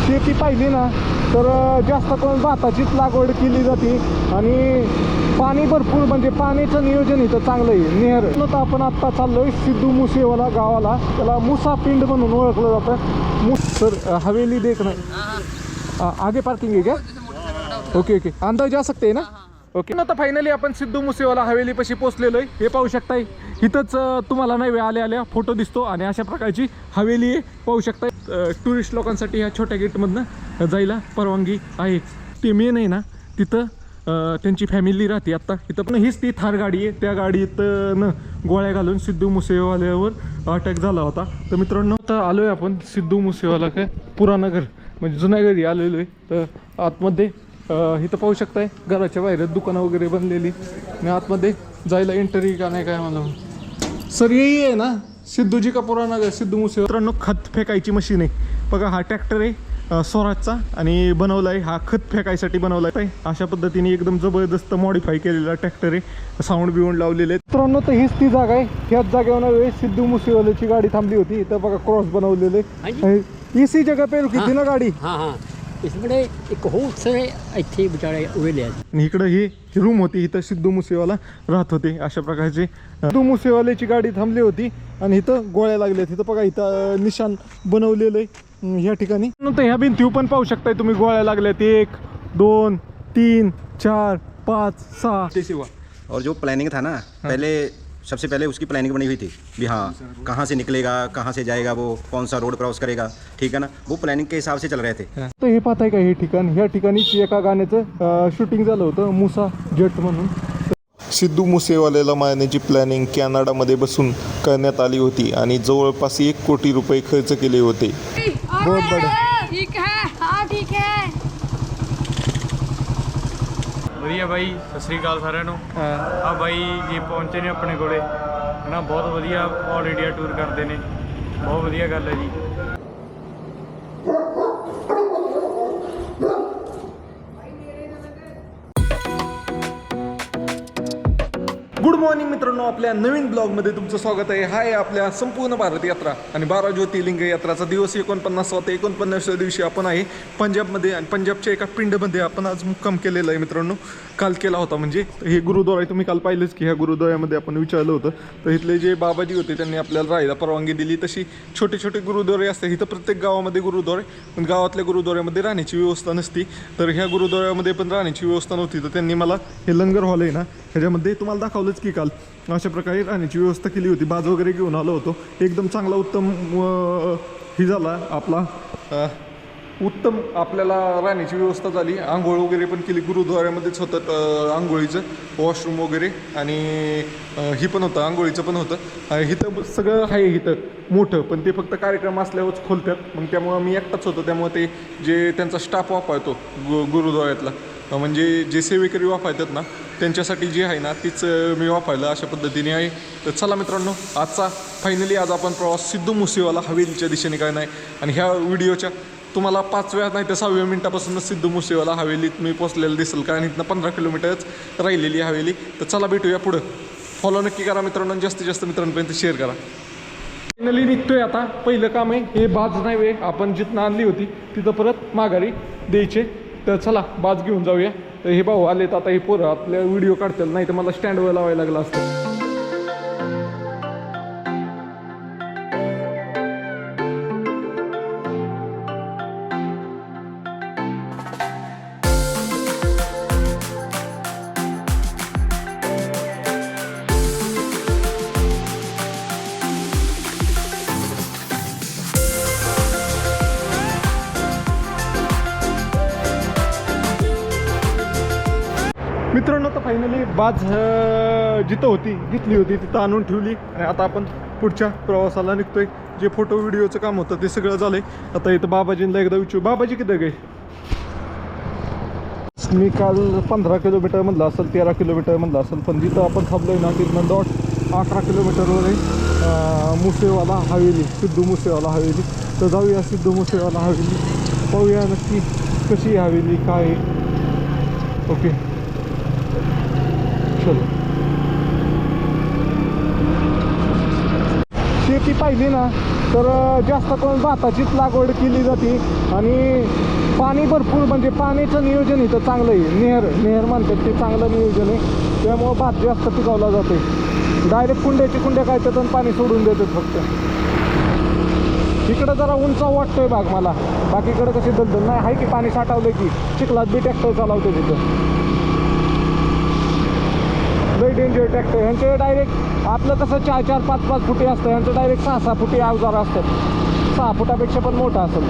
शेती पाहिली ना तर जास्त करून भाताचीच लागवड केली जाते आणि पाणी भरपूर म्हणजे पाण्याचं नियोजन इथं चांगलं आहे. नेहर तर आपण आत्ता चाललोय सिद्धू मुसेवाला गावाला, त्याला मुसा पिंड म्हणून ओळखलं जातं. सर हवेली देख ना आगे पार्किंग आहे क्या? ओके ओके, अंदर जा सकते ना? ओके ना. तर फायनली आपण सिद्धू मुसेवाला हवेलीपाशी पोहोचलेलो आहे. हे पाहू शकताय इथंच तुम्हाला नाही आल्या आल्या फोटो दिसतो आणि अशा प्रकारची हवेली आहे पाहू शकताय. टुरिस्ट लोकांसाठी ह्या छोट्या गेटमधनं जायला परवानगी आहे. ते मेन आहे ना तिथं त्यांची फॅमिली राहते. आत्ता इथं पण हीच ती थार गाडी आहे, त्या गाडीत गोळ्या घालून सिद्धू मुसेवाल्यावर अटॅक झाला होता. तर मित्रांनो आता आलोय आपण सिद्धू मुसेवाला काय पुराणं घर म्हणजे जुन्या घरी आलेलो आहे. तर आतमध्ये इथं पाहू शकताय घराच्या बाहेर दुकानं वगैरे बनलेली आणि आतमध्ये जायला एंट्री का नाही काय मला. सर यही आहे ना सिद्धूजी का पुराणा घर सिद्धू मुसेवाला. मित्रांनो खत फेकायची मशीन आहे बघा. हा ट्रॅक्टर आहे स्वराजचा आणि बनवला आहे हा खत फेकायसाठी बनवला आहे. अशा पद्धतीने एकदम जबरदस्त मॉडिफाय केलेला ट्रॅक्टर आहे. साऊंड बिऊंड लावलेले आहेत. मित्रांनो तर हीच ती जागा आहे. ह्याच जागेवर सिद्धू मुसेवाल्याची गाडी थांबली होती. इथं बघा क्रॉस बनवलेले. इसी जगह पे रुकी थी ना गाडी. इसमें एक होत से इथे बिचारे उभेले आहेत. इकडं ही रूम होती, इथं सिद्धू मुसेवाला राहत होते. अशा प्रकारचे सिद्धू मुसेवाल्याची गाडी थांबली होती आणि इथं गोळ्या लागल्या. इथं बघा इथं निशाण बनवलेलं आहे ह्या ठिकाणी. नंतर ह्या भिंती पण पाहू शकताय तुम्ही गोळ्या लागल्यात 1 2 3 4 5 6. और जो प्लानिंग था ना पहले सबसे पहले उसकी प्लानिंग बनी हुई थी भी हाँ कहाँ से निकलेगा, कहाँ से जाएगा, वो कौन सा रोड क्रॉस करेगा, ठीक है ना. वो प्लानिंग के हिसाब से चल रहे थे. तर हे पाहताय का हे ठिकाण, ह्या ठिकाणी एका गाण्याचं शूटिंग झालं होतं मुसा जट म्हणून. सिद्धू मुसेवाल्याला मारण्याची प्लॅनिंग कॅनडामध्ये बसून करण्यात आली होती आणि जवळपास 1 कोटी रुपये खर्च केले होते. बहुत बड़ा ठीक है, हाँ ठीक है. ਵਧੀਆ ਬਾਈ ਸਤਿ ਸ੍ਰੀ ਅਕਾਲ ਸਾਰਿਆਂ ਨੂੰ। ਆ ਬਾਈ ਜੀ ਪਹੁੰਚੇ ਨੇ ਆਪਣੇ ਕੋਲੇ ਹੈ ਨਾ, ਬਹੁਤ ਵਧੀਆ ਆਲ ਇੰਡੀਆ ਟੂਰ ਕਰਦੇ ਨੇ, ਬਹੁਤ ਵਧੀਆ ਗੱਲ ਹੈ ਜੀ। गुड मॉर्निंग मित्रांनो, आपल्या नवीन ब्लॉगमध्ये तुमचं स्वागत आहे. हा आहे आपल्या संपूर्ण भारत यात्रा आणि 12 ज्योतिर्लिंग यात्राचा दिवस 49वा ते 49व्या दिवशी आपण आहे पंजाबमध्ये आणि पंजाबच्या एका पिंडमध्ये आपण आज मुक्काम केलेला आहे. मित्रांनो काल केला होता, म्हणजे हे गुरुद्वारा आहे, तुम्ही काल पाहिलंच की ह्या गुरुद्वाऱ्यामध्ये आपण विचारलं होतं. तर इथले जे बाबाजी होते त्यांनी आपल्याला राहायला परवानगी दिली. तशी छोटे छोटे गुरुद्वारे असतात इथं, प्रत्येक गावामध्ये गुरुद्वारे, पण गावातल्या गुरुद्वाऱ्यामध्ये राहण्याची व्यवस्था नसती. तर ह्या गुरुद्वाऱ्यामध्ये पण राहण्याची व्यवस्था नव्हती, तर त्यांनी मला हे लंगर हॉल आहे ना ह्याच्यामध्ये तुम्हाला दाखवलंच की काल अशा प्रकारे राहण्याची व्यवस्था केली होती. बाज वगैरे घेऊन आलो होतो. एकदम चांगला उत्तम ही झाला आपला उत्तम आपल्याला राहण्याची व्यवस्था झाली. आंघोळ वगैरे पण केली गुरुद्वाऱ्यामध्येच होतं, आंघोळीचं वॉशरूम वगैरे आणि ही पण होतं, आंघोळीचं पण होतं. इथं सगळं आहे इथं मोठं, पण ते फक्त कार्यक्रम असल्यावरच खोलतात. मग त्यामुळं मी एकटाच होतो, त्यामुळे ते जे त्यांचा स्टाफ वापरतो गुरुद्वाऱ्यातला, म्हणजे जे सेवेकरी वापरतात ना त्यांच्यासाठी जे आहे ना तीच मी वापरलं अशा पद्धतीने आहे. तर चला मित्रांनो, आजचा फायनली आज आपण प्रवास सिद्धू मुसेवाला हवेलीच्या दिशेने काय नाही. आणि ह्या व्हिडिओच्या तुम्हाला 5व्या नाही तर 6व्या मिनिटापासूनच सिद्धू मुसेवाला हवेलीत मी पोचलेलं दिसेल, कारण इथनं 15 किलोमीटरच राहिलेली हवेली. तर चला भेटूया पुढं. फॉलो नक्की करा मित्रांनो, जास्तीत जास्त मित्रांपर्यंत शेअर करा. फायनली निघतोय आता. पहिलं काम आहे हे बाज नाही वे आपण जिथनं आणली होती तिथं परत माघारी द्यायचे. तर चला बाज घेऊन जाऊया. तर हे भाऊ आलेत आता, हे पोरं आपल्या व्हिडिओ काढतील, नाही तर मला स्टँडवर लावायला लागलं असतं. मित्रांनो तर फायनली बाज जिथं होती घेतली होती तिथं आणून ठेवली आणि आता आपण पुढच्या प्रवासाला निघतोय. जे फोटो व्हिडिओचं काम होतं ते सगळं झालंय. आता इथं बाबाजींना एकदा विचारू, बाबाजी किती गे? मी काल 15 किलोमीटर मधला असेल, 13 किलोमीटर मधला असेल, पण जिथं आपण थांबलोय ना तिथनं 18 किलोमीटरवर आहे मुसेवाला हवेली, सिद्धू मुसेवाला हवेली. तर जाऊया सिद्धू मुसेवाला हवेली, पाहूया नक्की कशी हवेली काय आहे. ओके चलो. शेती पाहिली ना तर जास्त करून भाताचीच लागवड केली जाते आणि पाणी भरपूर म्हणजे पाण्याचं नियोजन इथं चांगलं आहे. नेहर म्हणतात ते चांगलं नियोजन आहे, त्यामुळं भात जास्त पिकवला जाते. डायरेक्ट कुंड्या काढतात आणि पाणी सोडून देतात फक्त. इकडं जरा उंचाव वाटतोय भाग मला, बाकीकडे कशी दलदल नाही आहे की पाणी साठवलं की चिखलात बी ट्रॅक्टर चालवते तिथं. लई डेंजर ट्रॅक्टर ह्यांचे डायरेक्ट आपलं कसं 4-4, 5-5 फुटी असतं, ह्यांचं डायरेक्ट 6-6 फुटी अवजार असतात. 6 फुटापेक्षा पण मोठा असेल.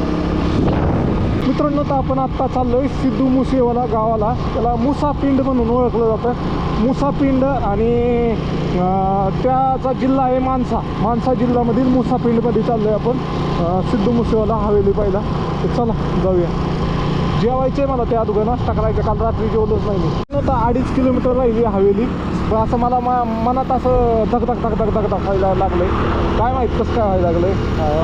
मित्रांनो तर आपण आत्ता चाललोय सिद्धू मुसेवाला गावाला. त्याला मुसापिंड म्हणून ओळखलं जातं. मुसापिंड आणि त्याचा जिल्हा आहे मानसा जिल्ह्यामधील मुसापिंडमध्ये चाललोय आपण. सिद्धू मुसेवाला हवेली पाहिला. तर चला जाऊया. जेवायचे मला त्या अगोदर नाश्ता करायचं, काल रात्री जेवलोच नाही मी. आता 2.5 किलोमीटर राहिली हवेली. पण असं मला मनात असं धगधग व्हायला लागलंय. काय माहीत कसं काय व्हायला लागलंय.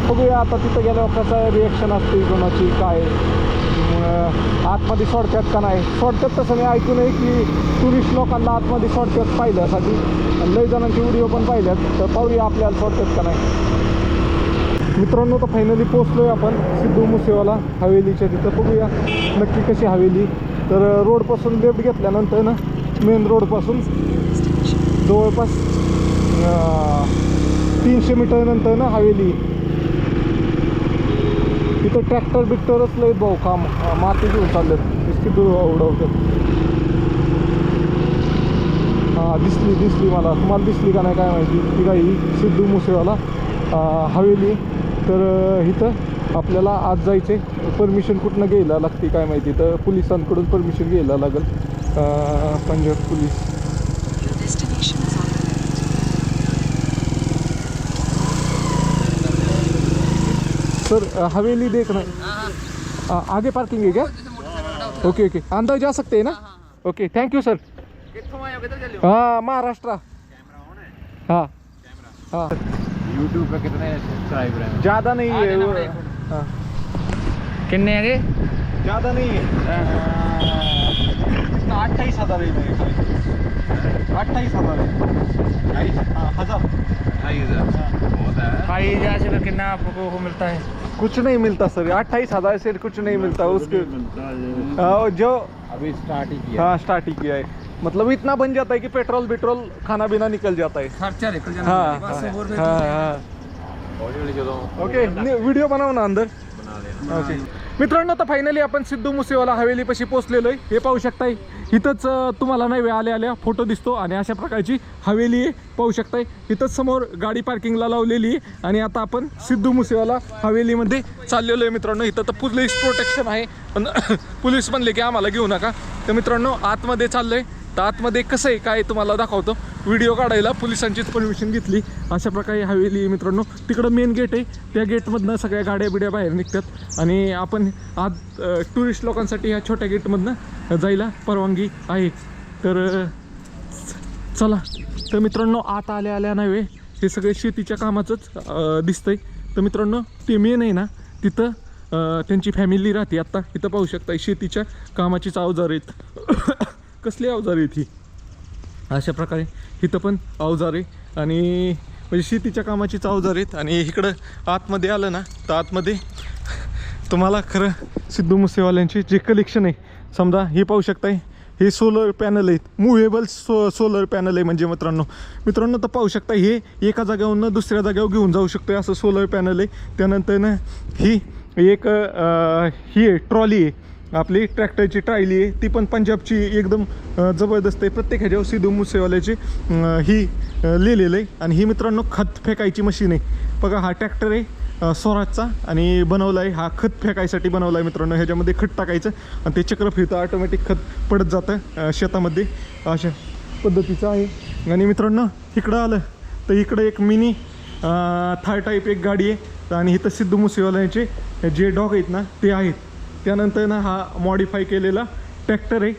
बघूया आता तिथं गेल्यावर कसं रिॲक्शन असते कोणाची काय. आतमध्ये सोडतात का नाही सोडतात तसं मी ऐकू नये की टुरिस्ट लोकांना आतमध्ये सोडतात पाहिल्यासाठी. लई जणांचे व्हिडिओ पण पाहिल्यात, तर पाहूया आपल्याला सोडतात का नाही. मित्रांनो तर फायनली पोचलोय आपण सिद्धू मुसेवाला हवेलीच्या तिथं. बघूया नक्की कशी हवेली. तर रोडपासून लेफ्ट घेतल्यानंतर ना मेन रोडपासून जवळपास 300 मीटर नंतर ना हवेली. तिथं ट्रॅक्टरच लय भाऊ काम माती घेऊन चाललेत, सिद्धू उडवतात. हां दिसली मला. तुम्हाला दिसली का नाही काय माहिती. ती काही सिद्धू मुसेवाला हवेली. तर इथं आपल्याला आज जायचे. परमिशन कुठनं घ्यायला लागते काय माहिती. तर पोलिसांकडून परमिशन घ्यायला लागेल. पंजाब पोलीस. सर हवेली देखना आगे पार्किंग है क्या? ओके अंदर जा सकते हैं ना? Okay thank you sir. हाँ महाराष्ट्र. हाँ हाँ YouTube पे कितने सब्सक्राइबर हैं? ज़्यादा नहीं है. हाँ कितने हैं? ज़्यादा नहीं है. 28,000 है. 28,000 है. 2,500 से फिर कितना आपको वो मिलता है? कुछ नहीं मिलता सर. 28,000 से कुछ नहीं मिलता उसके. जो अभी स्टार्ट ही किया. हाँ स्टार्ट ही किया है. मतलब इतना बन जाता है कि पेट्रोल खाना पीना निकल जाता है. खर्चा निकल जाता हाँ है. हाँ. ओके व्हिडिओ बनव ना अंदर. ओके मित्रांनो तर फायनली आपण सिद्धू मुसेवाला हवेलीपाशी पोहोचलेलो आहे. हे पाहू शकताय इथंच तुम्हाला नाही आल्या फोटो दिसतो आणि अशा प्रकारची हवेली आहे. पाहू शकताय इथंच समोर गाडी पार्किंगला लावलेली आहे. आणि आता आपण सिद्धू मुसेवाला हवेलीमध्ये चाललेलो आहे मित्रांनो. इथं तर पोलीस प्रोटेक्शन आहे पण पोलीस म्हणले की आम्हाला घेऊ नका. तर मित्रांनो आतमध्ये चाललो आहे. तर आतमध्ये कसं आहे काय तुम्हाला दाखवतो. व्हिडिओ काढायला पोलिसांचीच परमिशन घेतली. अशा प्रकारे हवेली मित्रांनो. तिकडं मेन गेट आहे, त्या गेटमधनं सगळ्या गाड्या बिड्या बाहेर निघतात आणि आपण आज टुरिस्ट लोकांसाठी ह्या छोट्या गेटमधनं जायला परवानगी आहे. तर चला. तर मित्रांनो आत आल्या नव्हे हे सगळे शेतीच्या कामाचंच दिसतंय. तर मित्रांनो ते मेन आहे ना तिथं त्यांची फॅमिली राहते. आत्ता इथं पाहू शकता शेतीच्या कामाचीच अवजार आहेत. कसली अवजार आहेत ही. अशा प्रकारे इथं पण अवजार आहे आणि म्हणजे शेतीच्या कामाचीच अवजार आहेत. आणि इकडं आतमध्ये आलं ना तर आतमध्ये तुम्हाला खरं सिद्धू मुसेवाल्यांचे जे कलेक्शन आहे समजा हे पाहू शकताय. हे सोलर पॅनल आहेत. मूव्हेबल सोलर पॅनल आहे म्हणजे मित्रांनो तर पाहू शकता हे एका जागेवरून दुसऱ्या जागेवर घेऊन जाऊ शकतो असं सोलर पॅनल आहे. त्यानंतर ना ही एक ही आहे ट्रॉली आहे आपली ट्रॅक्टरची ट्रायली आहे. ती पण पंजाबची एकदम जबरदस्त आहे. प्रत्येक ह्याच्यावर सिद्धू मुसेवाल्याची ही लिहिलेलं आहे. आणि ही मित्रांनो खत फेकायची मशीन आहे. बघा हा ट्रॅक्टर आहे स्वराजचा आणि बनवला आहे हा खत फेकायसाठी बनवला आहे मित्रांनो. ह्याच्यामध्ये खत टाकायचं आणि ते चक्र फिरतं ऑटोमॅटिक खत पडत जातं शेतामध्ये. अशा पद्धतीचं आहे. आणि मित्रांनो इकडं आलं तर इकडं एक मिनी थार टाईप एक गाडी आहे आणि इथं सिद्धू मुसेवाल्यांचे जे डॉग आहेत ना ते आहेत. त्यानंतर ना हा मॉडिफाय केलेला ट्रॅक्टर आहे.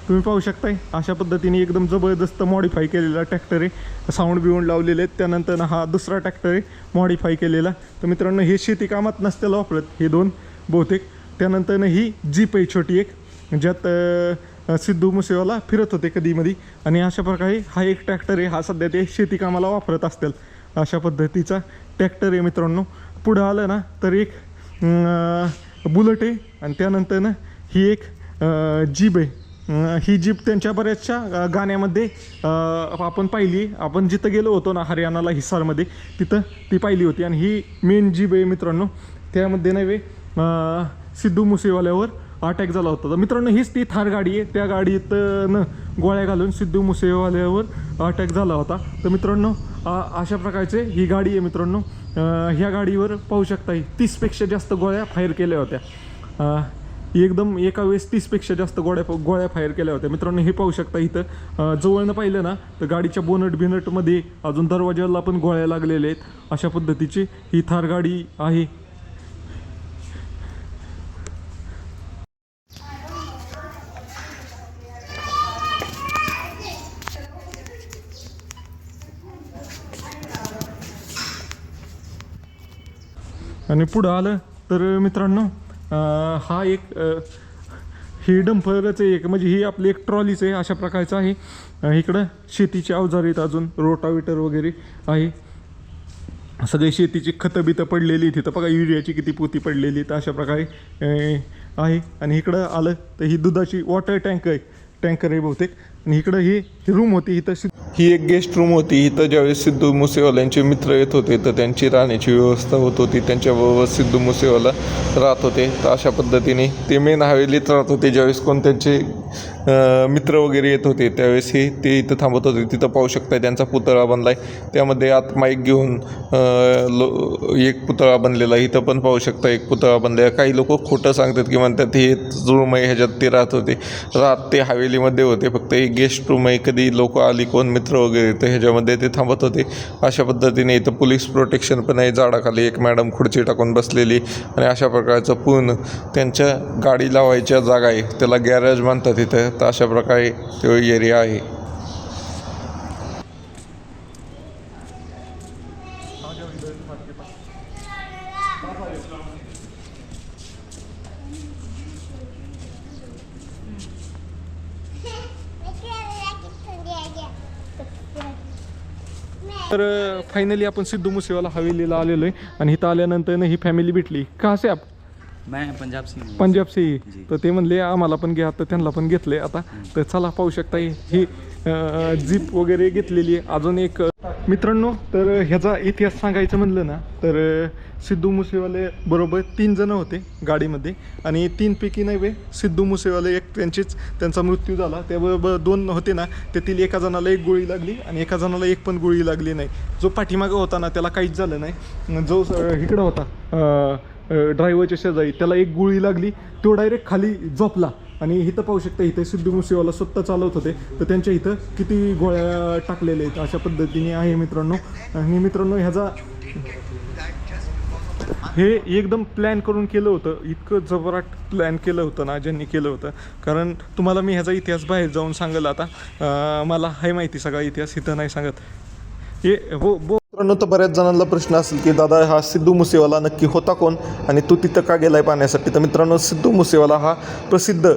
तुम्ही पाहू शकताय अशा पद्धतीने एकदम जबरदस्त मॉडिफाय केलेला ट्रॅक्टर आहे. साऊंड बिऊंड लावलेले आहेत. त्यानंतर ना हा दुसरा ट्रॅक्टर आहे मॉडिफाय केलेला. तर मित्रांनो हे शेती कामात नसतेला वापरत हे दोन बहुतेक. त्यानंतर ना ही जीप आहे छोटी एक ज्यात सिद्धू मुसेवाला फिरत होते कधीमध्ये. आणि अशा प्रकारे हा एक ट्रॅक्टर आहे. हा सध्या ते शेती कामाला वापरत असतील अशा पद्धतीचा ट्रॅक्टर आहे मित्रांनो. पुढं आलं ना तर एक बुलेट आहे आणि त्यानंतर ना ही एक जीप आहे. ही जीप त्यांच्या बऱ्याचशा गाण्यामध्ये आपण पाहिली. आपण जिथं गेलो होतो ना हरियाणाला हिसारमध्ये तिथं ती पाहिली होती. आणि ही मेन जीप आहे मित्रांनो. त्यामध्ये नव्हे सिद्धू मुसेवाल्यावर अटॅक झाला होता. तर मित्रांनो हीच ती थार गाडी आहे. त्या गाडीतनं गोळ्या घालून सिद्धू मुसेवाल्यावर अटॅक झाला होता. तर मित्रांनो अशा प्रकारचे ही गाडी आहे मित्रांनो. ह्या गाडीवर पाहू शकता 30पेक्षा जास्त गोळ्या फायर केल्या होत्या. एकदम एका वेळेस 30पेक्षा जास्त गोळ्या फायर केल्या होत्या मित्रांनो. हे पाहू शकता इथं जवळनं पाहिलं ना तर गाडीच्या बोनटमध्ये अजून दरवाजाला पण गोळ्या लागलेल्या आहेत. अशा पद्धतीची ही थार गाडी आहे. आणि पुढं आलं तर मित्रांनो हा एक ही डंपरच आहे एक, म्हणजे ही आपली एक ट्रॉलीच आहे अशा प्रकारचं आहे. इकडं शेतीचे अवजार आहेत, अजून रोटावेटर वगैरे आहे. सगळे शेतीची खतं बितं पडलेली तिथं बघा, युरियाची किती पोती पडलेली तर अशा प्रकारे आहे. आणि इकडं आलं तर ही दुधाची वॉटर टँकर आहे बहुतेक. आणि इकडं ही रूम होती. इथं ही एक गेस्ट रूम होती. इथं ज्यावेळेस सिद्धू मुसेवाल्यांचे मित्र येत होते तर त्यांची राहण्याची व्यवस्था होत होती. त्यांच्याबरोबर सिद्धू मुसेवाला राहत होते. तर अशा पद्धतीने ते मेन हवेलीत राहत होते. ज्यावेळेस कोण त्यांचे मित्र वगैरे येत होते त्यावेळेस ते इथं थांबत होते. तिथं पाहू शकताय त्यांचा पुतळा बनला आहे. त्यामध्ये आत माईक घेऊन एक पुतळा बनलेला आहे. इथं पण पाहू शकता एक पुतळा बनलेला. काही लोक खोटं सांगतात की म्हणतात हे रूम आहे ह्याच्यात ते राहत होते. ते हवेलीमध्ये होते, फक्त एक गेस्ट रूम आहे. कधी लोक आली कोण मित्र वगैरे तर ह्याच्यामध्ये ते थांबत होते. अशा पद्धतीने इथं पोलीस प्रोटेक्शन पण आहे. झाडाखाली एक मॅडम खुर्ची टाकून बसलेली. आणि अशा प्रकारचं पूर्ण त्यांच्या गाडी लावायच्या जागा आहे, त्याला गॅरेज म्हणतात इथं. तर अशा प्रकारे तो एरिया आहे. तर फायनली आपण सिद्धू मुसेवाला हवेलीला आलेलो आहे. आणि इथं आल्यानंतर ही फॅमिली भेटली. कहाँ से आप? मैं पंजाब से हूँ. पंजाब से ही. तर ते म्हणले आम्हाला पण घ्या, तर त्यांना पण घेतले आता. तर चला पाहू शकता ही जीप वगैरे घेतलेली आहे. अजून एक मित्रांनो तर ह्याचा इतिहास सांगायचं म्हणलं ना तर सिद्धू मुसेवाले बरोबर 3 जण होते गाडीमध्ये. आणि 3 पैकी नव्हे सिद्धू मुसेवाले एक त्यांचा मृत्यू झाला. त्याबरोबर 2 होते ना त्यातील एका जणाला एक गोळी लागली आणि एका जणाला एक पण गोळी लागली नाही. जो पाठीमागं होता ना त्याला काहीच झालं नाही. जो इकडं होता ड्रायव्हरच्या शेजारी त्याला एक गोळी लागली, तो डायरेक्ट खाली झोपला. आणि इथं पाहू शकता इथं सिद्धू मुसेवाला स्वतः चालवत होते. तर त्यांच्या इथं किती गोळ्या टाकलेल्या आहेत अशा पद्धतीने आहे मित्रांनो. आणि मित्रांनो ह्याचा हे एकदम प्लॅन करून केलं होतं. इतकं जबराट प्लॅन केलं होतं ना ज्यांनी केलं होतं. कारण तुम्हाला मी ह्याचा इतिहास बाहेर जाऊन सांगेल आता. मला आहे माहिती सगळा इतिहास, इथं नाही सांगत. हे मित्रांनो तर बऱ्याच जणांना प्रश्न असेल की दादा हा सिद्धू मुसेवाला नक्की होता कोण आणि तो तिथं का गेलाय पाहण्यासाठी. तर मित्रांनो सिद्धू मुसेवाला हा प्रसिद्ध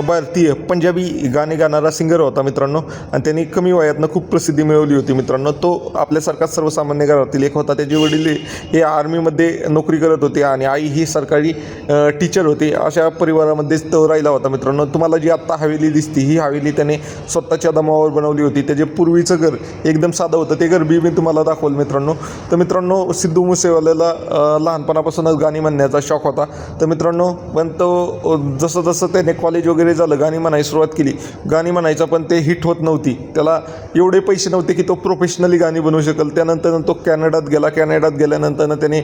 भारतीय पंजाबी गाणे गाणारा सिंगर होता मित्रांनो. आणि त्यांनी कमी वयातनं खूप प्रसिद्धी मिळवली होती मित्रांनो. तो आपल्यासारखाच सर्वसामान्य घरातील एक होता. त्याचे वडील हे आर्मीमध्ये नोकरी करत होते आणि आई ही सरकारी टीचर होती. अशा परिवारामध्येच तो राहिला होता मित्रांनो. तुम्हाला जी आत्ता हवेली दिसती ही हवेली त्याने स्वतःच्या दमावर बनवली होती. त्याचे पूर्वीचं घर एकदम साधं होतं. ते घर बी मी तुम्हाला दाखवलं मित्रांनो. तर मित्रांनो सिद्धू मुसेवाल्याला लहानपणापासूनच गाणी म्हणण्याचा शौक होता. तर मित्रांनो पण तो जसं जसं त्याने कॉलेज वगैरे झालं गाणी म्हणायला सुरुवात केली. गाणी म्हणायचा पण ते हिट होत नव्हती. त्याला एवढे पैसे नव्हते की तो प्रोफेशनली गाणी बनवू शकेल. त्यानंतर तो कॅनडात गेला. कॅनडात गेल्यानंतर त्याने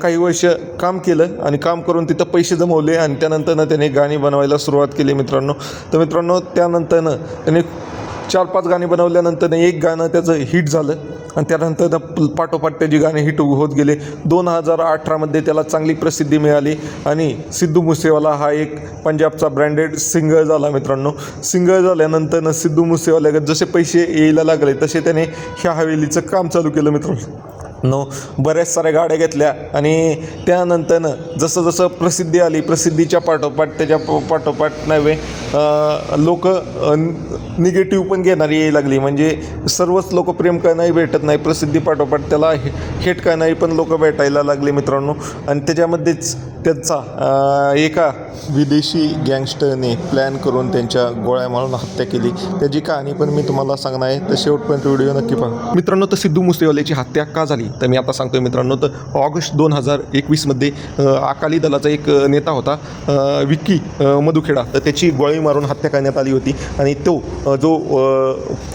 काही वर्ष काम केलं आणि काम करून तिथं पैसे जमवले. आणि त्यानंतर त्याने गाणी बनवायला सुरुवात केली मित्रांनो. तर मित्रांनो त्यानंतर त्याने 4-5 गाणी बनवल्यानंतर एक गाणं त्याचं हिट झालं. आणि त्यानंतर पाठोपाठ त्याची गाणी हिट होत गेले. 2018मध्ये त्याला चांगली प्रसिद्धी मिळाली. आणि सिद्धू मुसेवाला हा एक पंजाबचा ब्रँडेड सिंगर झाला मित्रांनो. सिंगर झाल्यानंतर सिद्धू मुसेवाल्याकडे जसे पैसे यायला लागले तसे त्याने ह्या हवेलीचं काम चालू केलं मित्रांनो. नो बऱ्याच साऱ्या गाड्या घेतल्या आणि त्यानंतरनं जसं जसं प्रसिद्धी आली, प्रसिद्धीच्या पाठोपाठ त्याच्या पाठोपाठ नव्हे लोक निगेटिव्ह पण घेणारी यायला लागली. म्हणजे सर्वच लोक प्रेम करणारी भेटत नाही, प्रसिद्धी पाठोपाठ त्याला हेट करणारी पण लोक भेटायला लागले मित्रांनो. आणि त्याच्यामध्येच त्यांचा एका विदेशी गँगस्टरने प्लॅन करून त्यांच्या गोळ्या मारून हत्या केली. त्याची कहाणी पण मी तुम्हाला सांगणार आहे, तर शेवटपर्यंत व्हिडिओ नक्की पहा मित्रांनो. तर सिद्धू मुसेवाल्याची हत्या का झाली तर मी आता सांगतोय मित्रांनो. तर ऑगस्ट 2021मध्ये अकाली दलाचा एक नेता होता विक्की मधुखेडा, तर त्याची गोळी मारून हत्या करण्यात आली होती. आणि तो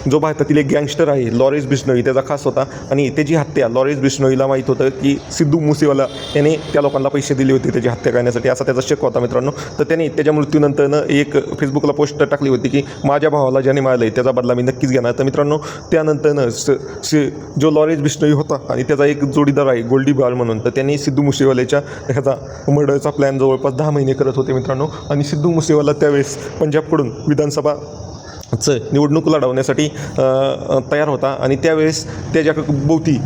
जो भारतातील एक गँगस्टर आहे लॉरेन्स बिश्नोई त्याचा खास होता. आणि त्याची हत्या लॉरेन्स बिश्नोईला माहीत होतं की सिद्धू मुसेवाला याने त्या लोकांना पैसे दिले होते त्याची हत्या करण्यासाठी, असा त्याचा शक होता मित्रांनो. तर त्याने त्याच्या मृत्यूनंतरनं एक फेसबुकला पोस्ट टाकली होती की माझ्या भावाला ज्याने मारलं आहे त्याचा बदला मी नक्कीच घेणार. तर मित्रांनो त्यानंतरनं जो लॉरेन्स बिश्नोई होता आणि त्याचा एक जोडीदार आहे गोल्डी बार म्हणून, तर त्यांनी सिद्धू मुसेवाल्याच्या ह्याचा मर्डरचा प्लॅन जवळपास 10 महिने करत होते मित्रांनो. आणि सिद्धू मुसेवाला त्यावेळेस पंजाबकडून विधानसभाचं निवडणूक लढवण्यासाठी तयार होता. आणि त्यावेळेस त्याच्या भोवती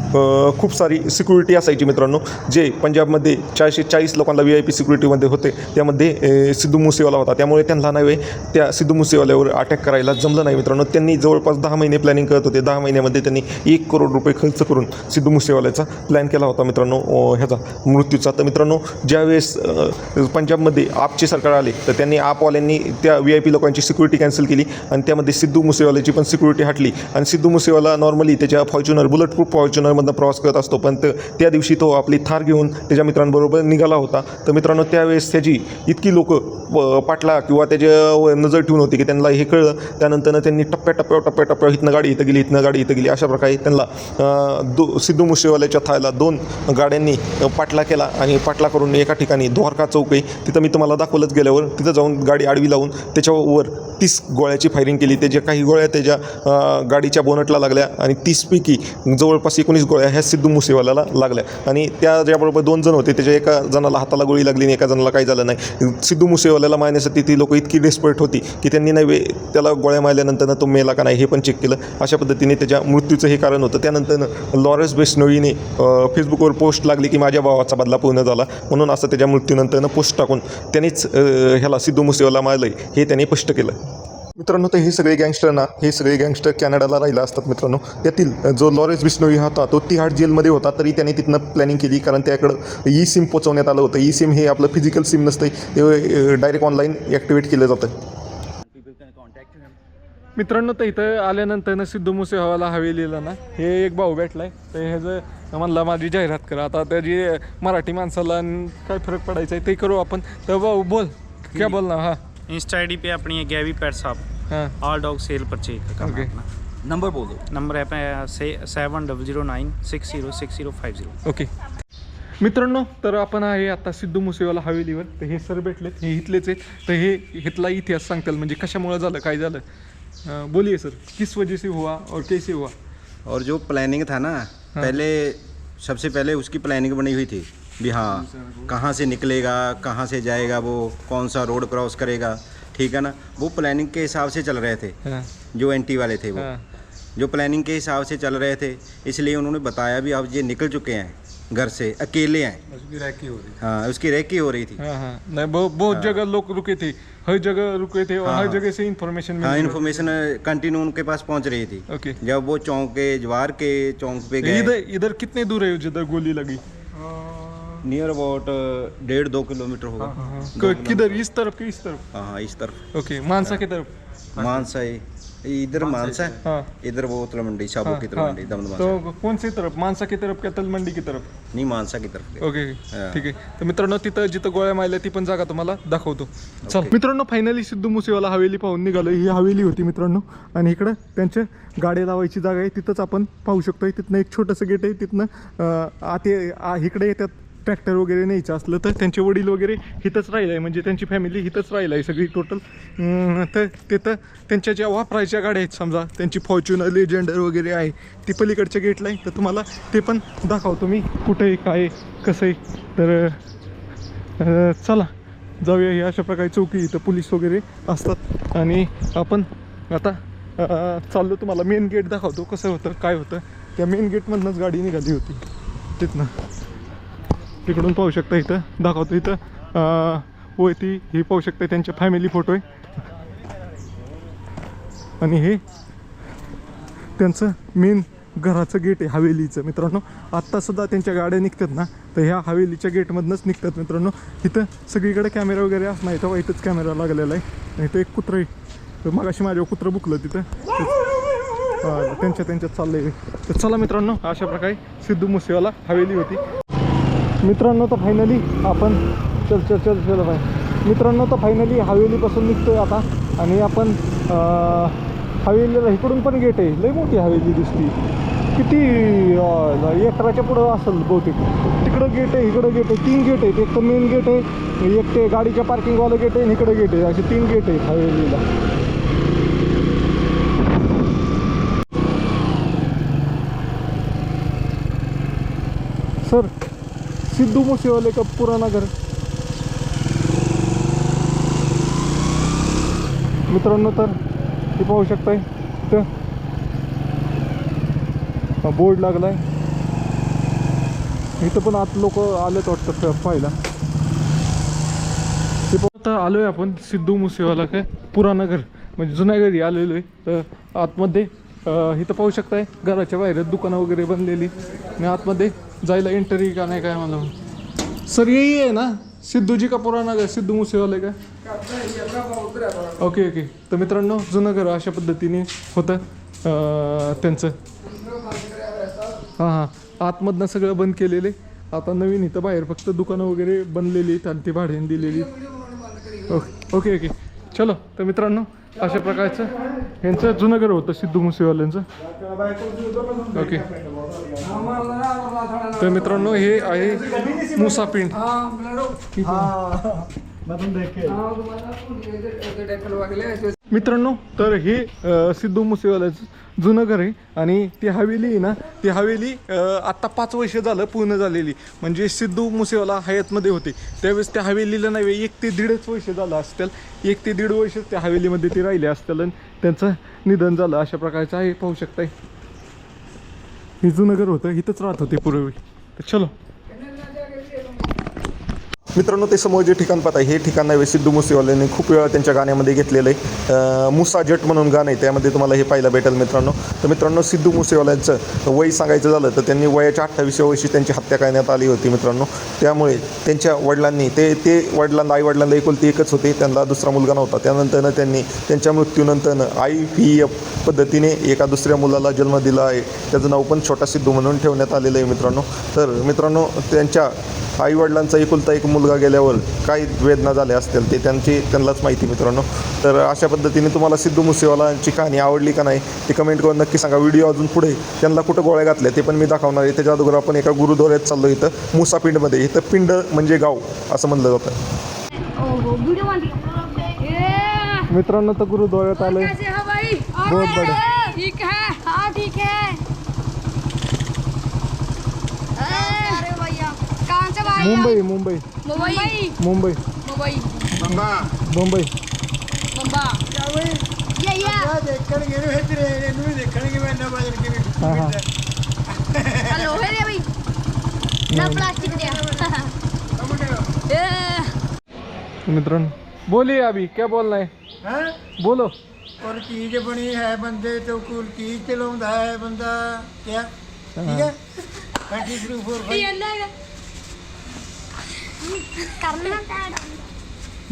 खूप सारी सिक्युरिटी असायची मित्रांनो. जे पंजाबमध्ये 440 लोकांना VIP सिक्युरिटीमध्ये होते त्यामध्ये सिद्धू मुसेवाला होता. त्यामुळे त्यांना नव्हे त्या सिद्धू मुसेवाल्यावर अटॅक करायला जमलं नाही मित्रांनो. त्यांनी जवळपास 10 महिने प्लॅनिंग करत होते. 10 महिन्यामध्ये त्यांनी 1 करोड रुपये खर्च करून सिद्धू मुसेवाल्याचा प्लॅन केला होता मित्रांनो ह्याचा मृत्यूचा. तर मित्रांनो ज्यावेळेस पंजाबमध्ये आपचे सरकार आले तर त्यांनी आपवाल्यांनी त्या VIP लोकांची सिक्युरिटी कॅन्सल केली आणि त्यामध्ये सिद्धू मुसेवाल्याची पण सिक्युरिटी हटली. आणि सिद्धू मुसेवाला नॉर्मली त्याच्या फॉर्च्युनर बुलेटप्रूफ फॉर्च्युनरमधनं प्रवास करत असतो, पण त्या दिवशी तो आपली थार घेऊन त्याच्या मित्रांबरोबर निघाला होता. तर मित्रांनो त्यावेळेस त्याची इतकी लोक पाटला किंवा त्याच्यावर नजर ठेवून होती की त्यांना हे कळलं. त्यानंतर त्यांनी टप्प्याटप्प्यावर इथनं गाडी इथं गेली अशा प्रकारे त्यांना सिद्धू मुसेवाल्याच्या थायला 2 गाड्यांनी पाटला केला. आणि पाटला करून एका ठिकाणी द्वारका चौक आहे तिथं मी तुम्हाला दाखवलंच गेल्यावर, तिथं जाऊन गाडी आडवी लावून त्याच्यावर 30 गोळ्याची फायरिंग केली. त्याच्या काही गोळ्या त्याच्या गाडीच्या बोनटला लागल्या आणि 30पैकी जवळपास 19 गोळ्या ह्या सिद्धू मुसेवाल्याला लागल्या. आणि त्याच्याबरोबर 2 जण होते, त्याच्या एका जणाला हाताला गोळी लागली आणि एका जणाला काही झालं नाही. सिद्धू मुसेवाल्याला मारण्यासाठी ती लोक इतकी डेस्परेट होती की त्यांनी नाही त्याला गोळ्या मारल्यानंतर तो मेला का नाही हे पण चेक केलं. अशा पद्धतीने त्याच्या मृत्यूचं हे कारण होतं. त्यानंतर लॉरेन्स बिश्नोईने फेसबुकवर पोस्ट लागली की माझ्या भावाचा बदला पूर्ण झाला म्हणून, असं त्याच्या मृत्यूनंतर पोस्ट टाकून त्यांनीच ह्याला सिद्धू मुसेवाला मारलं हे त्यांनी स्पष्ट केलं मित्रांनो. तर हे सगळे गँगस्टर कॅनडाला राहिला असतात मित्रांनो. त्यातील जो लॉरेन्स बिश्नोई होता तो तिहाड जेलमध्ये होता, तरी त्याने तिथनं प्लॅनिंग केली कारण त्याकडं ई-सिम पोचवण्यात आलं होतं. ई-सिम हे आपलं फिजिकल सिम नसतं, ते डायरेक्ट ऑनलाईन ॲक्टिवेट केलं जातं मित्रांनो. तर इथं आल्यानंतर सिद्धू मुसेवाला हवेलीला ना हे एक भाऊ भेटलाय. तर ह्याचं म्हणला माझी जाहिरात करा. आता त्याची मराठी माणसाला काय फरक पडायचा आहे ते करू आपण. तर भाऊ बोल क्या बोलना. हाँ इंस्टा ID पे अपनी है गैवी पेट शॉप, हाँ ऑल डॉग सेल परचेज करना ओके. अपना। नंबर बोल दो। नंबर है 7009606050। ओके मित्रांनो, तर आपण आहे आता सिद्धू मुसेवाला हवेलीवर. तर हे सर भेटलेत, हे इथलेच आहेत. तर हे इथला इतिहास सांगताल म्हणजे कशामुळे झालं काय झालं. बोलिए सर, किस वजह से हुआ और कैसे हुआ. और जो प्लानिंग था ना सबसे पहले उसकी प्लानिंग बनी हुई थी भी हाँ कहाँ से निकलेगा, कहाँ से जाएगा, वो कौन सा रोड क्रॉस करेगा, ठीक है ना. वो प्लानिंग के हिसाब से चल रहे थे. जो एंटी वाले थे वो जो प्लानिंग के हिसाब से चल रहे थे, इसलिए उन्होंने बताया भी अब ये निकल चुके हैं घर से, अकेले हैं. उसकी रैकी हो रही थी. हाँ उसकी रैकी हो रही थी. नहीं बहुत जगह लोग रुके थे, हर जगह रुके थे और हर जगह से इन्फॉर्मेशन हाँ इन्फॉर्मेशन कंटिन्यू उनके पास पहुंच रही थी. ओके. जब वो चौक के जवार के चौक पे गए, इधर कितने दूर है जिधर गोली लगी. नियर अबाउट 1.5-2 किलोमीटर होगा. किधर, इस तरफ कि इस तरफ. हाँ इस तरफ. ओके, मानसा की तरफ. मानसा इधर मानसा है. हाँ इधर वो तलमंडी साबो की तलमंडी दमदमा. तो कौन सी तरफ, मानसा की तरफ क्या तलमंडी की तरफ. नहीं मानसा की तरफ. ओके ठीक आहे. तर मित्रांनो तिथं जिथं गोळ्या मारल्या ती पण जागा तुम्हाला दाखवतो. चल मित्रांनो, फायनली सिद्धू मुसेवाला हवेली पाहून निघालो. ही हवेली होती मित्रांनो आणि इकडं त्यांच्या गाडी लावायची जागा आहे. तिथंच आपण पाहू शकतो. तिथनं एक छोटंसं गेट आहे. तिथनं इकडे येतात ट्रॅक्टर वगैरे न्यायचं असलं तर त्यांचे वडील वगैरे इथंच राहिलं आहे, म्हणजे त्यांची फॅमिली इथंच राहिलं आहे सगळी टोटल. तर तिथं त्यांच्या ज्या वापरायच्या गाड्या आहेत समजा त्यांची फॉर्च्युनर लेजेंडर वगैरे आहे ती पलीकडच्या गेटला आहे. तर तुम्हाला ते पण दाखवतो मी कुठे आहे काय कसं आहे. तर चला जाऊया. ही अशा प्रकारे चौकी, इथं पोलीस वगैरे असतात आणि आपण आता चाललो. तुम्हाला मेन गेट दाखवतो कसं होतं काय होतं. त्या मेन गेटमधनंच गाडी निघाली होती. तिथनं तिकडून पाहू शकता, इथं दाखवतो, इथं वरती हे पाहू शकता त्यांच्या फॅमिली फोटो आहे. आणि हे त्यांचं मेन घराचं गेट आहे हवेलीचं मित्रांनो. आत्तासुद्धा त्यांच्या गाड्या निघतात ना, तर ह्या हवेलीच्या गेटमधनंच निघतात मित्रांनो. इथं सगळीकडे कॅमेरा वगैरे असं नाही, तेव्हा इथंच कॅमेरा लागलेला आहे. आणि इथं एक कुत्रं आहे, तर मग अशी माझ्यावर कुत्रं बुकलं तिथं, त्यांच्यात चाललं आहे. तर चला मित्रांनो, अशा प्रकारे सिद्धू मुसेवाला हवेली होती मित्रांनो. तर फायनली आपण चल बाय मित्रांनो, तर फायनली हवेलीपासून निघतोय आता. आणि आपण हवेलीला इकडून पण गेट आहे, लई मोठी हवेली दिसती. किती एकराच्या पुढं असेल बहुतेक. तिकडं गेट आहे, इकडं गेट आहे, 3 गेट आहेत. एक तर मेन गेट आहे, एक ते गाडीच्या पार्किंगवालं गेट आहे, आणि इकडं गेट आहे. असे 3 गेट आहेत हवेलीला. सर, सिद्धू मूसेवाले का पुराना घर मित्रांनो. तर हे पाहू शकताय, इथं बोर्ड लागलाय. इथं पण आत लोक आलेत वाटतं पाहायला. ते आता आलोय आपण सिद्धू मूसेवाला काय पुराना घर म्हणजे जुन्या घरी आलेलो आहे. तर आतमध्ये इथं पाहू शकताय, घराच्या बाहेर दुकानं वगैरे बनलेली. आणि आतमध्ये जायला एंट्री का नाही काय मला. सर यही आहे ना सिद्धू जी का पुराना घर, सिद्धू मूसेवाले का? ओके. तर मित्रांनो, जुनं घर अशा पद्धतीने होतं त्यांचं. हां, आतमधनं सगळं बंद केलेले. आता नवीन इथं बाहेर फक्त दुकानं वगैरे बनलेली आणि ती भाड्याने दिलेली. ओके. चलो, तर मित्रांनो, अशा प्रकारचं यांचं जुनं घर होतं सिद्धू मूसेवाल्यांचं. ओके. तर मित्रांनो, हे आहे मुसा पिंड. मित्रांनो, तर हे सिद्धू मूसेवाल्याचं जुनं घर आहे. आणि ती हवेली आहे ना, ती हवेली आत्ता 5 वर्ष झालं पूर्ण झालेली. म्हणजे सिद्धू मूसेवाला हयातमध्ये होते त्यावेळेस त्या हवेलीला नाही 1 ते 1.5 वर्ष झालं असतील. 1 ते 1.5 वर्ष त्या हवेलीमध्ये ते राहिले असतील आणि त्यांचं निधन झालं. अशा प्रकारचं आहे, पाहू शकताय. हे जुनं घर होतं, इथंच राहत होते पूर्वी. तर चलो मित्रांनो, ते समोर जे ठिकाण पाहता हे ठिकाण आहे सिद्धू मूसेवाल्यांनी खूप वेळा त्यांच्या गाण्यामध्ये घेतलेलं आहे. मुसा जट म्हणून गाणं आहे, त्यामध्ये तुम्हाला हे पाहायला भेटेल मित्रांनो. तर मित्रांनो, सिद्धू मूसेवाल्यांचं वय सांगायचं झालं तर त्यांनी वयाच्या 28व्या वर्षी त्यांची हत्या करण्यात आली होती मित्रांनो. त्यामुळे त्यांच्या वडिलांनी ते आई-वडिलांना एकुलती एकच होते, त्यांना दुसरा मुलगा नव्हता. त्यानंतरनं त्यांनी त्यांच्या मृत्यूनंतरनं IVF पद्धतीने एका दुसऱ्या मुलाला जन्म दिला आहे. त्याचं नाव पण छोटा सिद्धू म्हणून ठेवण्यात आलेलं आहे मित्रांनो. तर मित्रांनो, त्यांच्या आईवडिलांचा एकुलता एक मुलगा गेल्यावर काय वेदना झाल्या असतील ते त्यांनाच माहिती मित्रांनो. तर अशा पद्धतीने तुम्हाला सिद्धू मूसेवालांची कहाणी आवडली का नाही ते कमेंट करून नक्की सांगा. व्हिडिओ अजून पुढे त्यांना कुठं गोळ्या घातल्या ते पण मी दाखवणार आहे. त्याच्या अगोदर आपण एका गुरुद्वाऱ्यात चाललो, इथं मुसा पिंडमध्ये. इथं पिंड म्हणजे गाव असं म्हणलं जातं मित्रांनो. तर गुरुद्वाऱ्यात आलोय. बहुत बढिया. ठीक है, हाँ ठीक है. अरे भैया, कहाँ से भाई? मुंबई. मुंबई. मुंबई. बम्बा. ये. हाँ. लोहे दे भाई, ना प्लास्टिक दे. मित्रांनो, बोलिए अभी क्या बोलना है? बोलो. और चीज बनी है बंदे तो कुल की चलाਉਂਦਾ है बंदा क्या ठीक है 23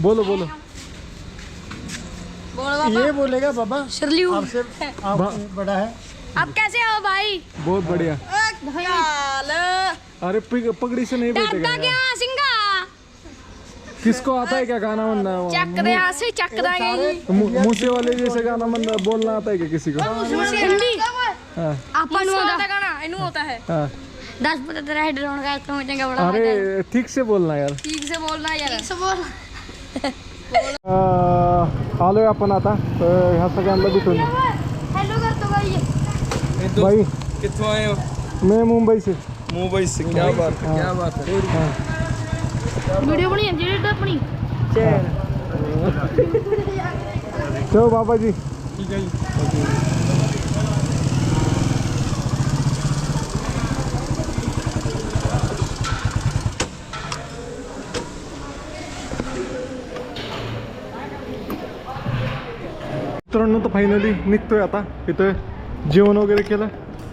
बोलो. बोलो बाबा. ये बोलेगा बाबा शर्ली हूँ. आपसे बड़ा है. आप कैसे हो भाई? बहुत बढ़िया. अरे पगड़ी से नहीं डरता बैठेगा. क्या सिंगा? किसको आता है क्या गाना बनना? चक्र यहाँ से चक्र मूसे वाले जैसे गाना बोलना आता है क्या किसी को? हिंदी हाँ. अपन होता गाना इनू होता है. हाँ. 10 पता तेरा हेड राउंड का तो मुझे बड़ा अरे ठीक से बोलना यार. ठीक से बोलना यार. ठीक से बोल. आलोय आपण आता ह्या सगळ्यांना भेटून. हेलो करतो भाई. भाई कितों आए हो? मैं मुंबई से. मुंबई से. क्या बात है, क्या बात है. वीडियो बनी है जेड अपनी. चलो बाबा जी. ठीक है जी. मित्रांनो तर फायनली निघतोय आता. इथं जेवण वगैरे केलं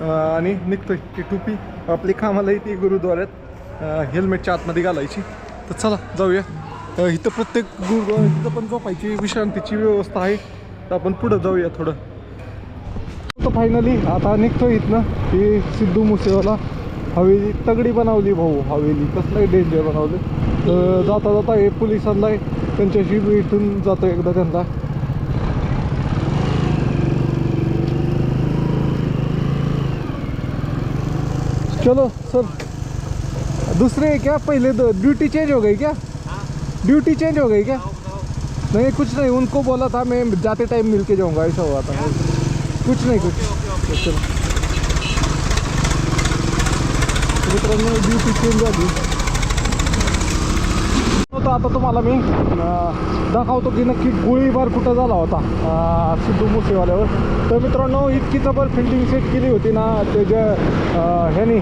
आणि निघतोय. ती टोपी आपली कामाला येते गुरुद्वाऱ्यात हेल्मेटच्या आतमध्ये घालायची. तर चला जाऊया. इथं प्रत्येक गुरुद्वाऱ्यात तिथं पण झोपायची विश्रांतीची व्यवस्था आहे. तर आपण पुढं जाऊया थोडं. तर फायनली आता निघतोय इथनं. ही सिद्धू मुसेवाला हवेली तगडी बनवली भाऊ. हवेली कसलंही डेंजर बनवलं. तर जाता जाता हे पोलिसांना त्यांच्याशी भेटून जातो एकदा त्यांना. चलो सर दूसरे क्या पहले ड्यूटी चेंज हो गई क्या? ड्यूटी चेंज हो गई क्या? नहीं कुछ नहीं, उनको बोला था मैं जाते टाइम मिल के जाऊँगा, ऐसा हुआ था. कुछ नहीं कुछ. चलो मित्रांनो ड्यूटी चेंज झाली. तर आता तुम्हाला मी दाखवतो की नक्की गोळीबार कुठं झाला होता सिद्धू मुसेवाल्यावर. तर मित्रांनो इतकी जबर फिल्डिंग सेट केली होती ना ते ह्यानी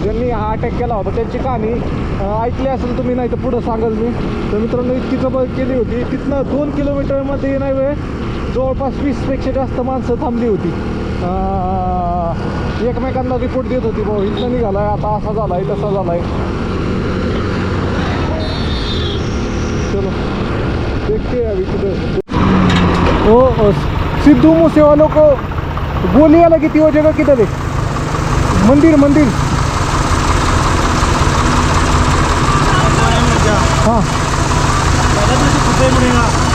ज्यांनी हा अटॅक केला होता त्यांची कहाणी ऐकली असेल तुम्ही, नाही तर पुढं सांगाल मी. तर मित्रांनो इतकी जबर केली होती. तिथनं 2 किलोमीटरमध्ये नाही वेळ जवळपास 20पेक्षा जास्त माणसं थांबली होती. एकमेकांना रिपोर्ट देत होती भाऊ इथं निघालाय आता असा झालाय तसा झालाय. चलो देखते हैं अभी किधर. ओ सिद्धू मूसेवालों को गोलियां लगी थी वो जगह किधर है? मंदिर मंदिर. हाँ हाँ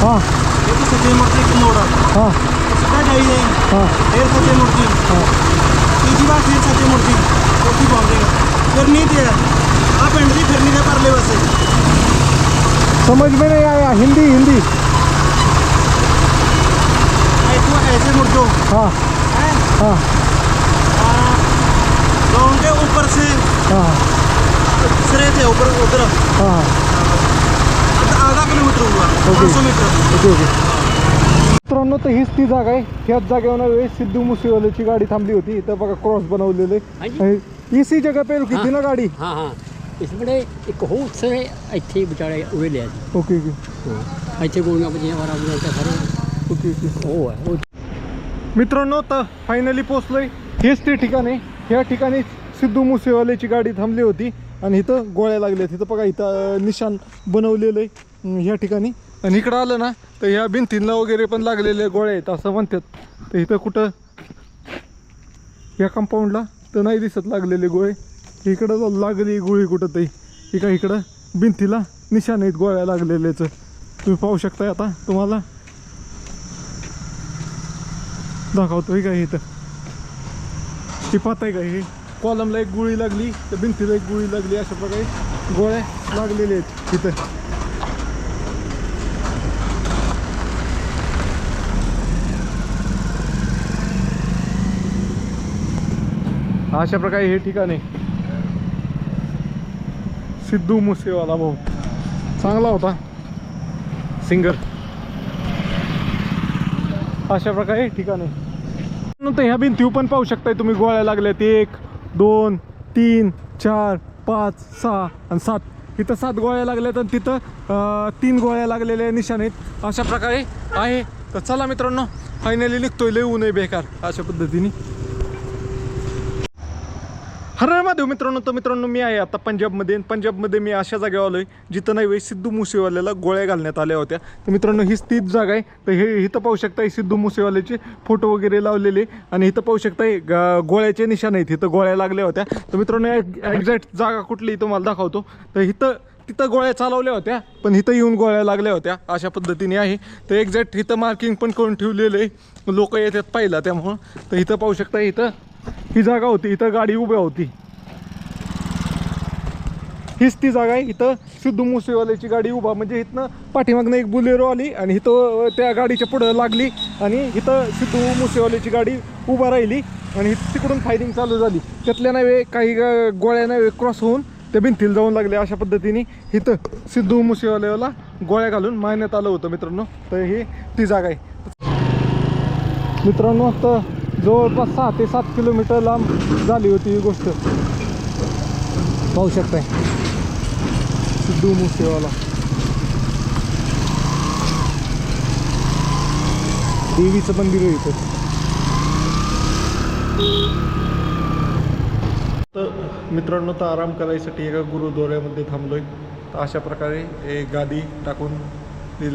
हाँ समझ में नहीं आया. हिंदी हिंदी. ऐसे मुड़ दो. हाँ हाँ गाँव के ऊपर से हाँ दूसरे थे ऊपर उधर हाँ. आधा किलोमीटर हुआ. 500 मीटर. Okay okay. मित्रांनो तर हीच ती जागा आहे. ह्याच जागेवर वेळेस सिद्धू मुसेवाल्याची गाडी थांबली होती. इथं बघा क्रॉस बनवलेले. इसी जगह पे रुकी थी ना गाड़ी. हाँ हाँ इस बड़े एक हो से ਇੱਥੇ ਵਿਚਾਰੇ ਉਰੇ ਲਿਆ ਜੀ. ओके ओके ਹਾਂ ਇੱਥੇ ਗੋਲੀਆਂ ਵੱਜੀਆਂ ਵਾਰਾ ਬੁਝਾ ਸਾਰੇ ओके ओके. ਉਹ ਹੈ. मित्रांनो तर फायनली पोचलोय. हेच ते ठिकाण आहे. ह्या ठिकाणी सिद्धू मुसेवाल्याची गाडी थांबली होती आणि इथं गोळ्या लागल्या. तिथं बघा इथं निशाण बनवलेलं आहे ह्या ठिकाणी. आणि इकडं आलं ना तर ह्या भिंतींना वगैरे पण लागलेल्या गोळ्या आहेत असं म्हणतात. तर इथं कुठं या कंपाऊंडला तर नाही दिसत लागलेले गोळे. इकडं लागली गोळी कुठं तरी. इकडं भिंतीला निशाण आहेत गोळ्या लागलेल्याचं. तुम्ही पाहू शकताय. आता तुम्हाला दाखवतोय का इथं. ती पाहताय का हे कॉलमला एक गोळी लागली तर भिंतीला एक गोळी लागली. अशा प्रकारे गोळ्या लागलेल्या आहेत इथं. अशा प्रकारे हे ठिकाण आहे. सिद्धू मुसेवाला भाऊ चांगला होता सिंगर. अशा प्रकारे ठिकाण आहे. नंतर ह्या भिंतीवर पण पाहू शकताय तुम्ही गोळ्या लागल्यात. 1 2 3 4 5 6 आणि 7. इथं 7 गोळ्या लागल्यात आणि तिथं 3 गोळ्या लागलेल्या निशाण आहेत. अशा प्रकारे आहे. तर चला मित्रांनो फायनली निघतोय. लय ऊन आहे बेकार अशा पद्धतीने. हर महादेव मित्रांनो. तर मित्रांनो मी आहे आता पंजाबमध्ये. पंजाबमध्ये मी अशा जागेवर आलो आहे जिथं नाही सिद्धू मुसेवाल्याला गोळ्या घालण्यात आल्या होत्या. तर मित्रांनो हीच तीच जागा आहे. तर हे इथं पाहू शकताय सिद्धू मुसेवाल्याचे फोटो वगैरे लावलेले आणि इथं पाहू शकताय गोळ्याचे निशाण आहेत. इथं गोळ्या लागल्या होत्या. तर मित्रांनो एक्झॅक्ट जागा कुठली तुम्हाला दाखवतो. तर तिथं गोळ्या चालवल्या होत्या पण इथं येऊन गोळ्या लागल्या होत्या अशा पद्धतीने आहे. तर एक्झॅक्ट इथं मार्किंग पण करून ठेवलेलं आहे. लोक येतात पाहिला त्यामुळं. तर इथं पाहू शकता इथं ही जागा होती. इथं गाडी उभ्या होती. हीच ती जागा आहे. इथं सिद्धू मुसेवाल्याची गाडी उभा म्हणजे इथनं पाठीमागनं एक बुलेरो आली आणि इथं त्या गाडीच्या पुढं लागली आणि इथं सिद्धू मुसेवाल्याची गाडी उभा राहिली आणि तिकडून फायरिंग चालू झाली. त्यातल्या नव्हे काही गोळ्या नव्हे क्रॉस होऊन त्या भिंतीला जाऊन लागल्या. अशा पद्धतीने इथं सिद्धू मुसेवाल्याला गोळ्या घालून मारण्यात आलं होतं मित्रांनो. तर ही ती जागा आहे मित्रांनो. आता जवळपास 6 ते 7 किलोमीटर लांब झाली होती ही गोष्ट. पाहू शकताय सिद्धू मुसेवाला. देवीचं मंदिर आहे इथं. तर मित्रांनो, तर आराम करायसाठी एका गुरुद्वाऱ्यामध्ये थांबलोय. तर अशा प्रकारे एक गादी टाकून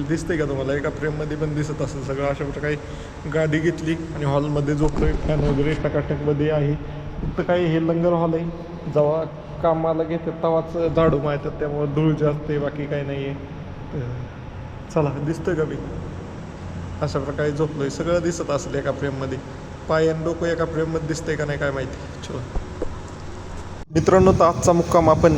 दिसते का तुम्हाला? एका फ्रेममध्ये पण दिसत असेल सगळं. अशा प्रकारे गादी घेतली आणि हॉलमध्ये झोपलोय. फॅन वगैरे टकाटकमध्ये आहे. फक्त काही हे लंगर हॉल आहे. जेव्हा कामाला घेतात तेव्हाच झाडू मारतात, त्यामुळे धूळ जास्त आहे, बाकी काही नाही आहे. चला, दिसतंय का मी? अशा प्रकारे झोपलोय. सगळं दिसत असेल एका फ्रेममध्ये. पाय आणि डोकं एका फ्रेममध्ये दिसतंय का नाही काय माहिती. चलो मित्रांनो, तर आजचा मुक्काम आपण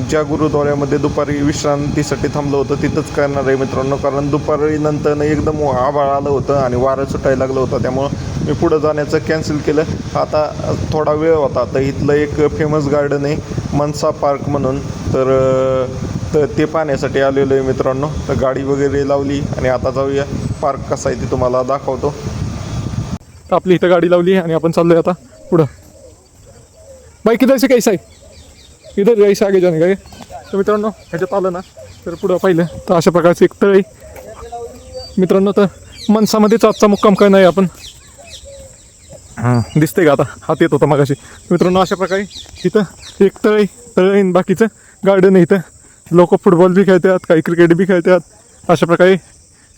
ज्या गुरुद्वाऱ्यामध्ये दुपारी विश्रांतीसाठी थांबलो होतं तिथंच करणार आहे मित्रांनो. कारण दुपारी नंतर एकदम आभाळ आलं होतं आणि वारं सुटायला लागलं होतं, त्यामुळं मी पुढं जाण्याचं कॅन्सल केलं. आता थोडा वेळ होता. तर इथलं एक फेमस गार्डन आहे मनसा पार्क म्हणून, तर ते पाहण्यासाठी आलेलो आहे मित्रांनो. तर गाडी वगैरे लावली आणि आता जाऊया. पार्क कसा आहे ते तुम्हाला दाखवतो. तर आपली इथं गाडी लावली आणि आपण चाललोय आता पुढं. बाई किधर से कैसा आहे? इधर जायचं आगे जाणे काय. तर मित्रांनो, ह्याच्यात आलं ना तर पुढं पाहिलं तर अशा प्रकारचं एक तळ आहे मित्रांनो. तर मनसामध्येच आजचा मुक्काम काय नाही आपण. दिसते का आता? हात येत होता मगाशी. मित्रांनो, अशा प्रकारे इथं एक तळ आहे, बाकीचं गार्डन आहे. इथं लोक फुटबॉल बी खेळतात, काही क्रिकेट बी खेळतात. अशा प्रकारे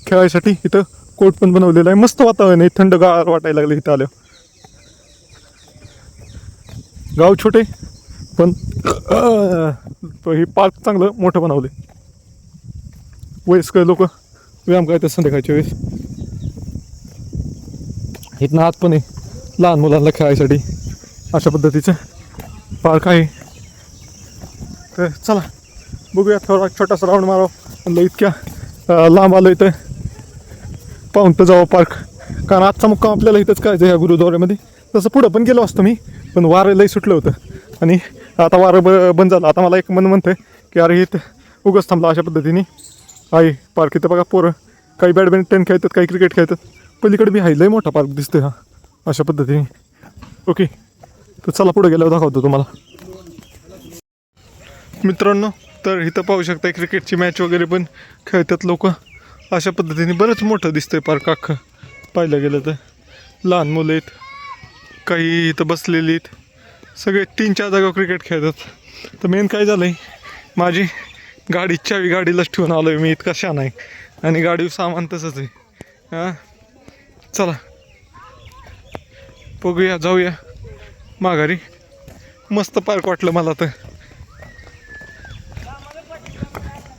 खेळायसाठी इथं कोर्ट पण बनवलेलं आहे. मस्त वातावरण आहे, थंडगार वाटायला लागलं इथं आलं. गाव छोटे पण हे पार्क चांगलं मोठं बनवले. वयस्कर लोक व्यायाम करतात संध्याकाळच्या वेळेस. इथनं आत पण आहे लहान मुलांना खेळायसाठी. अशा पद्धतीचं पार्क आहे. तर चला बघूया, थोडा छोटासा राऊंड मारावं म्हणलं. इतक्या लांब आलो इथं पाहून तर जावं पार्क. कारण आजचा मुक्काम आपल्याला इथंच करायचं ह्या गुरुद्वाऱ्यामध्ये. तसं पुढं पण गेलो असतो मी, पण वारं लई सुटलं होतं आणि आता वारं बंद झालं. आता मला एक म्हणतं की अरे इथं उगाच थांबला. अशा पद्धतीने आहे पार्क. इथं बघा पोरं काही बॅडमिंटन खेळतात, काही क्रिकेट खेळतात. पलीकडे बी आहे, लई मोठा पार्क दिसतोय हा. अशा पद्धतीने ओके. तर चला पुढे गेल्यावर दाखवतो तुम्हाला मित्रांनो. तर इथं पाहू शकता क्रिकेटची मॅच वगैरे पण खेळतात लोक. अशा पद्धतीने बरंच मोठं दिसतंय पार्क अख्खं पाहिलं गेलं तर. लहान मुलं आहेत, काही इथं बसलेली आहेत, सगळे 3-4 जागा क्रिकेट खेळतात. तर मेन काय झालं आहे, माझी गाडी चावी गाडीलाच ठेवून आलो आहे मी. इतका शान आहे आणि गाडीवर सामान तसंच आहे. हां चला बघूया, जाऊया माघारी. मस्त पार्क वाटलं मला तर.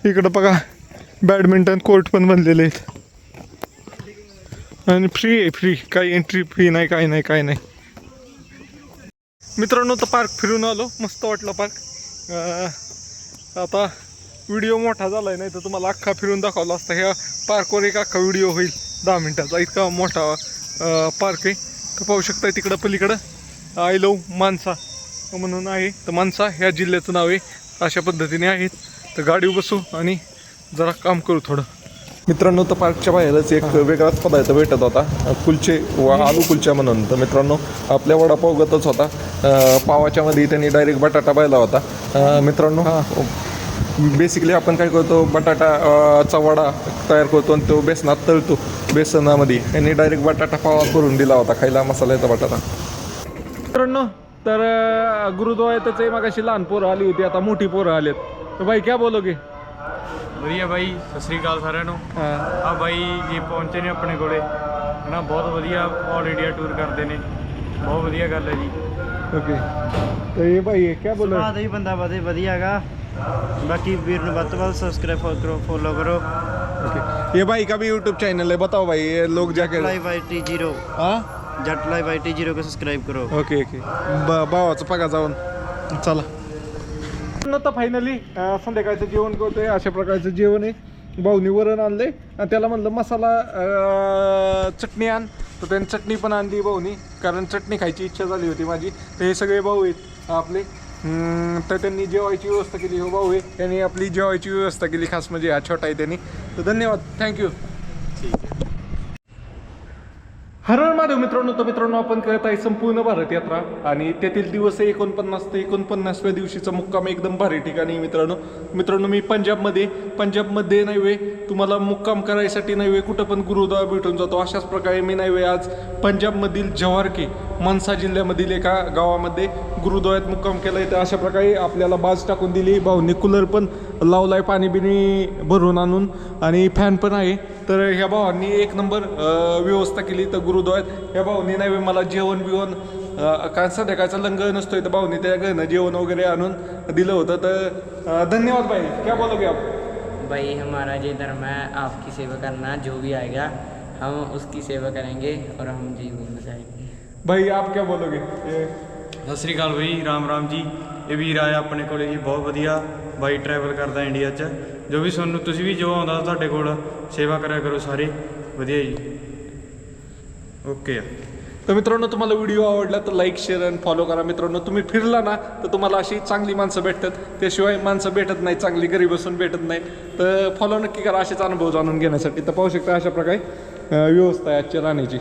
इकडं बघा बॅडमिंटन कोर्ट पण बनलेले आहेत आणि फ्री आहे, फ्री. काही एंट्री फी नाही, काही नाही, काही नाही मित्रांनो. तर पार्क फिरून आलो, मस्त वाटलं पार्क. आता व्हिडिओ मोठा झाला आहे, नाही तर तुम्हाला अख्खा फिरून दाखवला असता. ह्या पार्कवर एक अख्खा व्हिडिओ होईल 10 मिनटाचा. इतका मोठा पार्क आहे. तर पाहू शकता तिकडं पलीकडं आय लव्ह मानसा म्हणून आहे. तर मानसा ह्या जिल्ह्याचं नाव आहे. अशा पद्धतीने आहेत. तर गाडीवर बसू आणि जरा काम करू थोडं. मित्रांनो, तर पार्कच्या बाहेरच एक वेगळाच पदार्थ भेटत होता, कुलचे व आलू कुलचा म्हणून. तर मित्रांनो, आपल्या वडापाव गतच होता. पावाच्या मध्ये त्यांनी डायरेक्ट बटाटा पाहिला होता मित्रांनो. बेसिकली आपण काय करतो, बटाटाचा वडा तयार करतो आणि तो बेसनात तळतो. बेसनामध्ये यांनी डायरेक्ट बटाटा पावा करून दिला होता खायला, मसाल्याचा बटाटा. मित्रांनो, तर गुरुद्वाऱ्यातच मगाशी लहान पोरं आली होती, आता मोठी पोरं आलेत. तर भाई क्या बोलोगे? ਵਧੀਆ ਬਾਈ, ਸਤਿ ਸ੍ਰੀ ਅਕਾਲ ਸਾਰਿਆਂ ਨੂੰ। ਆ ਬਾਈ ਜੀ ਪਹੁੰਚੇ ਨੇ ਆਪਣੇ ਕੋਲੇ ਹਨਾ, ਬਹੁਤ ਵਧੀਆ ਆਲ ਇੰਡੀਆ ਟੂਰ ਕਰਦੇ ਨੇ, ਬਹੁਤ ਵਧੀਆ ਗੱਲ ਹੈ ਜੀ। ਓਕੇ, ਤੇ ਇਹ ਭਾਈ ਕੀ ਬੋਲ ਸੁਭਾਅ ਦਾ ਹੀ ਬੰਦਾ ਵਧੀਆ ਹੈਗਾ। बाकी वीर ने ਵੱਧ ਤੋਂ ਵੱਧ सब्सक्राइब करो, फॉलो करो। ओके, ये भाई का भी यूट्यूब चैनल है, बताओ भाई ये लोग जाके। लाइव IT0 हाँ, जट लाइव IT0 को सब्सक्राइब करो। ओके ओके, भावाचं पगा जाऊन चला. तर फायनली संध्याकाळचं जेवण करतोय. अशा प्रकारचं जेवण आहे. भाऊनी वरण आणले आणि त्याला म्हणलं मसाला चटणी आण, तर त्यांनी चटणी पण आणली भाऊनी, कारण चटणी खायची इच्छा झाली होती माझी. तर हे सगळे भाऊ आहेत आपले. तर त्यांनी जेवायची व्यवस्था केली. हो भाऊ आहे, त्यांनी आपली जेवायची व्यवस्था केली, खास म्हणजे हा छोटा आहे त्यांनी. तर धन्यवाद, थँक्यू. हर हर महादेव मित्रांनो. तर मित्रांनो आपण करत आहे संपूर्ण भारत यात्रा आणि त्यातील दिवस आहे 49 ते 49व्या दिवशीचा मुक्काम एकदम भारी ठिकाणी मित्रांनो मी पंजाबमध्ये नाही वे तुम्हाला मुक्काम करायसाठी नाही वे कुठं पण गुरुद्वारा भेटून जातो. अशाच प्रकारे मी नाही वे आज पंजाबमधील जवारके मनसा जिल्ह्यामधील एका गावामध्ये गुरुद्वाऱ्यात मुक्काम केला आहे. तर अशा प्रकारे आपल्याला बाज टाकून दिली. भाऊंनी कूलर पण लावलाय पाणी बिणी भरून आणून आणि फॅन पण आहे. तर ह्या भावांनी एक नंबर व्यवस्था केली. तर गुरुद्वाऱ्यात ह्या भाऊंनी नाही मला जेवण बिवण काय संध्याकाळचा लंगर नसतोय तर भाऊंनी त्या घरनं जेवण वगैरे आणून दिलं होतं. तर धन्यवाद भाई. क्या बोलोगे आप? भाई हमारा ये धर्म है आपकी सेवा करना, जो भी आएगा हम उसकी सेवा करेंगे और हम जी बोलना चाहेंगे. भाई आप क्या बोलोगे? ਸਤਿ ਸ੍ਰੀ ਅਕਾਲ ਬਾਈ, ਰਾਮ ਰਾਮ ਜੀ. ਇਹ ਵੀਰ ਆਇਆ ਆਪਣੇ ਕੋਲੇ ਜੀ, ਬਹੁਤ ਵਧੀਆ ਬਾਈ ਟਰੈਵਲ ਕਰਦਾ ਇੰਡੀਆ 'ਚ. ਜੋ ਵੀ ਤੁਹਾਨੂੰ ਤੁਸੀਂ ਵੀ ਜੋ ਆਉਂਦਾ ਤੁਹਾਡੇ ਕੋਲ ਸੇਵਾ ਕਰਿਆ ਕਰੋ ਸਾਰੇ, ਵਧੀਆ ਜੀ. ओके. तर मित्रांनो तुम्हाला व्हिडिओ आवडला तर लाईक शेअर आणि फॉलो करा. मित्रांनो तुम्ही फिरला ना तर तुम्हाला अशी चांगली माणसं भेटतात. त्याशिवाय माणसं भेटत नाही चांगली, घरी बसून भेटत नाही. तर फॉलो नक्की करा असेच अनुभव जाणून घेण्यासाठी. तर पाहू शकता अशा प्रकारे व्यवस्था आहे आजच्या राहण्याची.